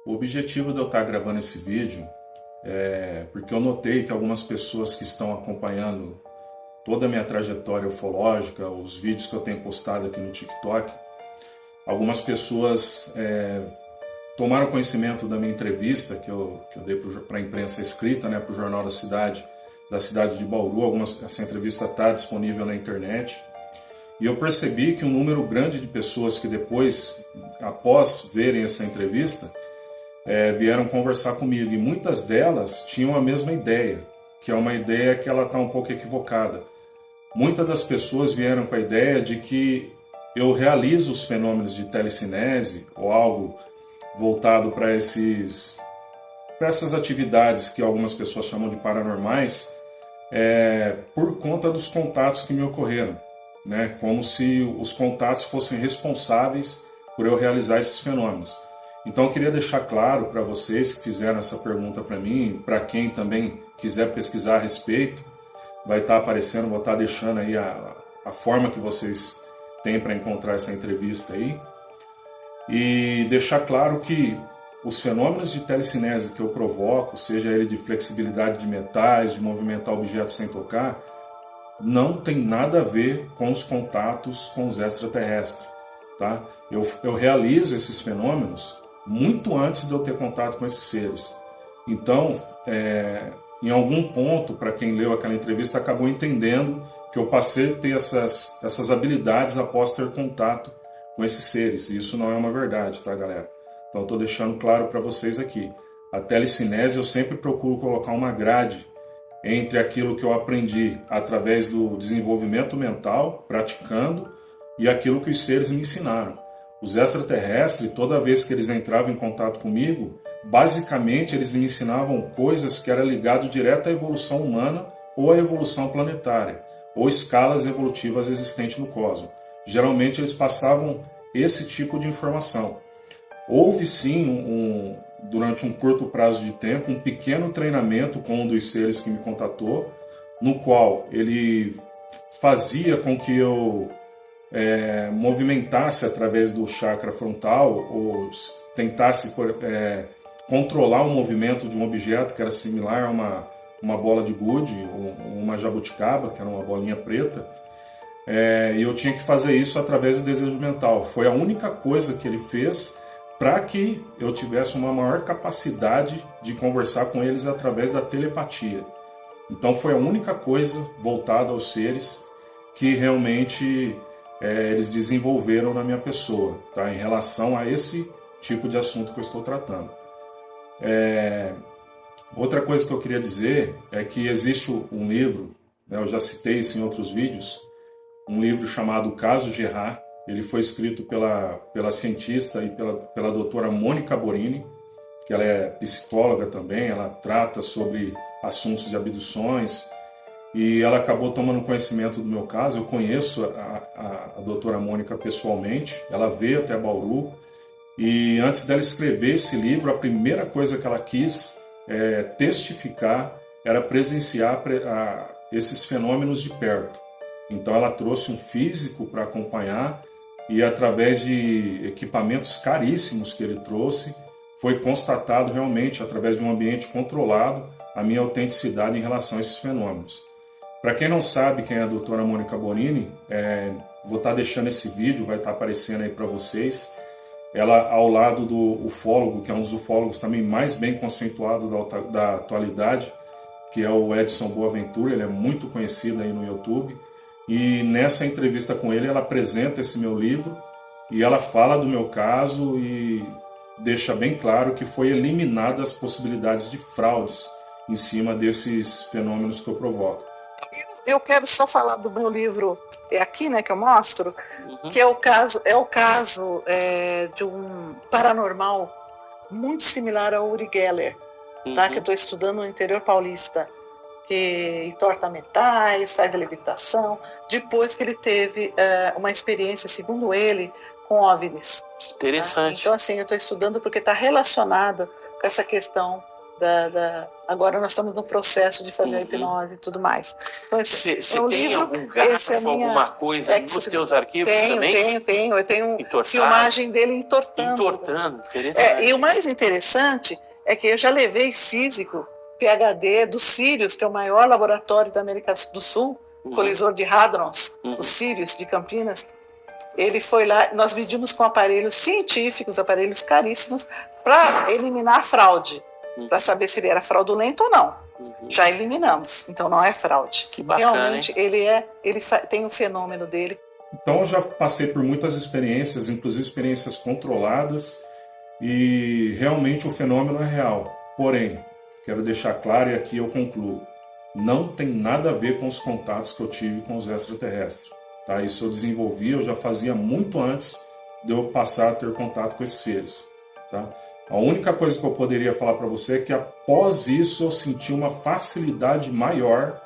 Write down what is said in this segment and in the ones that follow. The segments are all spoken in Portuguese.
O objetivo de eu estar gravando esse vídeo é porque eu notei que algumas pessoas que estão acompanhando toda a minha trajetória ufológica, os vídeos que eu tenho postado aqui no TikTok, algumas pessoas tomaram conhecimento da minha entrevista que eu dei para a imprensa escrita, né, para o Jornal da cidade de Bauru. Essa entrevista está disponível na internet. E eu percebi que um número grande de pessoas que depois, após verem essa entrevista, vieram conversar comigo, e muitas delas tinham a mesma ideia, que é uma ideia que ela está um pouco equivocada. Muitas das pessoas vieram com a ideia de que eu realizo os fenômenos de telecinese ou algo voltado para essas atividades que algumas pessoas chamam de paranormais, por conta dos contatos que me ocorreram, né? Como se os contatos fossem responsáveis por eu realizar esses fenômenos. Então eu queria deixar claro para vocês que fizeram essa pergunta para mim, para quem também quiser pesquisar a respeito, vai estar aparecendo, vou estar deixando aí a forma que vocês têm para encontrar essa entrevista aí. E deixar claro que os fenômenos de telecinese que eu provoco, seja ele de flexibilidade de metais, de movimentar objetos sem tocar, não tem nada a ver com os contatos com os extraterrestres. Tá? Eu realizo esses fenômenos muito antes de eu ter contato com esses seres. Então, em algum ponto, para quem leu aquela entrevista, acabou entendendo que eu passei a ter essas habilidades após ter contato com esses seres. E isso não é uma verdade, tá, galera? Então, estou deixando claro para vocês aqui. A telecinese eu sempre procuro colocar uma grade entre aquilo que eu aprendi através do desenvolvimento mental, praticando, e aquilo que os seres me ensinaram. Os extraterrestres, toda vez que eles entravam em contato comigo, basicamente eles me ensinavam coisas que eram ligadas direto à evolução humana ou à evolução planetária, ou escalas evolutivas existentes no cosmos. Geralmente eles passavam esse tipo de informação. Houve sim, durante um curto prazo de tempo, um pequeno treinamento com um dos seres que me contatou, no qual ele fazia com que eu movimentasse através do chakra frontal ou tentasse controlar o movimento de um objeto que era similar a uma bola de gude ou uma jabuticaba, que era uma bolinha preta, e eu tinha que fazer isso através do desejo mental. Foi a única coisa que ele fez para que eu tivesse uma maior capacidade de conversar com eles através da telepatia. Então foi a única coisa voltada aos seres que realmente eles desenvolveram na minha pessoa, tá? Em relação a esse tipo de assunto que eu estou tratando. Outra coisa que eu queria dizer é que existe um livro, né, eu já citei isso em outros vídeos, um livro chamado Caso Gerard. Ele foi escrito pela cientista e pela doutora Mônica Borini, que ela é psicóloga também, ela trata sobre assuntos de abduções, e ela acabou tomando conhecimento do meu caso. Eu conheço a doutora Mônica pessoalmente, ela veio até Bauru, e antes dela escrever esse livro, a primeira coisa que ela quis testificar era presenciar esses fenômenos de perto. Então ela trouxe um físico para acompanhar, e através de equipamentos caríssimos que ele trouxe, foi constatado realmente, através de um ambiente controlado, a minha autenticidade em relação a esses fenômenos. Para quem não sabe quem é a doutora Mônica Borini, vou estar deixando esse vídeo, vai estar aparecendo aí para vocês. Ela, ao lado do ufólogo, que é um dos ufólogos também mais bem conceituados da atualidade, que é o Edson Boaventura, ele é muito conhecido aí no YouTube. E nessa entrevista com ele, ela apresenta esse meu livro e ela fala do meu caso e deixa bem claro que foi eliminada as possibilidades de fraudes em cima desses fenômenos que eu provoco. Eu quero só falar do meu livro, é aqui, né, que eu mostro, que é o caso de um paranormal muito similar ao Uri Geller, tá, que eu estou estudando no interior paulista, que entorta metais, faz levitação, depois que ele teve uma experiência, segundo ele, com OVNIs. Interessante. Tá? Então, assim, eu estou estudando porque está relacionado com essa questão Agora nós estamos no processo de fazer a hipnose e tudo mais. Então, você tem algum garfo, alguma coisa nos seus arquivos também? Tenho. Eu tenho filmagem dele entortando. Interessante. E o mais interessante é que eu já levei físico, PhD, do Sirius, que é o maior laboratório da América do Sul, colisor de hadrons, o Sirius de Campinas. Ele foi lá, nós medimos com aparelhos científicos, aparelhos caríssimos, para eliminar a fraude, para saber se ele era fraudulento ou não. Já eliminamos, então não é fraude. Que bacana, realmente ele tem o fenômeno dele. Então eu já passei por muitas experiências, inclusive experiências controladas, e realmente o fenômeno é real. Porém, quero deixar claro, e aqui eu concluo, não tem nada a ver com os contatos que eu tive com os extraterrestres. Tá? Isso eu desenvolvi, eu já fazia muito antes de eu passar a ter contato com esses seres. Tá? A única coisa que eu poderia falar para você é que após isso eu senti uma facilidade maior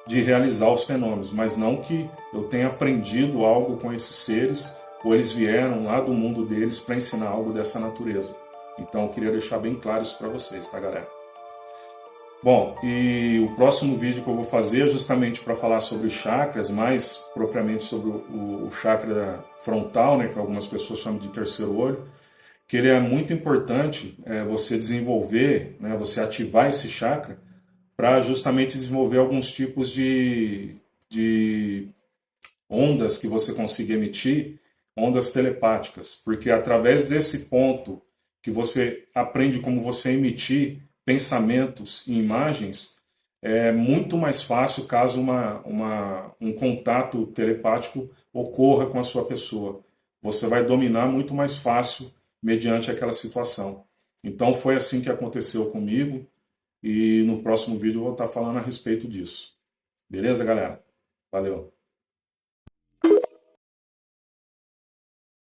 de realizar os fenômenos, mas não que eu tenha aprendido algo com esses seres ou eles vieram lá do mundo deles para ensinar algo dessa natureza. Então eu queria deixar bem claro isso para vocês, tá, galera? Bom, e o próximo vídeo que eu vou fazer é justamente para falar sobre os chakras, mais propriamente sobre o chakra frontal, né, que algumas pessoas chamam de terceiro olho, que ele é muito importante você desenvolver, né, você ativar esse chakra para justamente desenvolver alguns tipos de ondas que você consiga emitir, ondas telepáticas, porque através desse ponto que você aprende como você emitir pensamentos e imagens, é muito mais fácil caso um contato telepático ocorra com a sua pessoa. Você vai dominar muito mais fácil mediante aquela situação. Então foi assim que aconteceu comigo e no próximo vídeo eu vou estar falando a respeito disso. Beleza, galera? Valeu!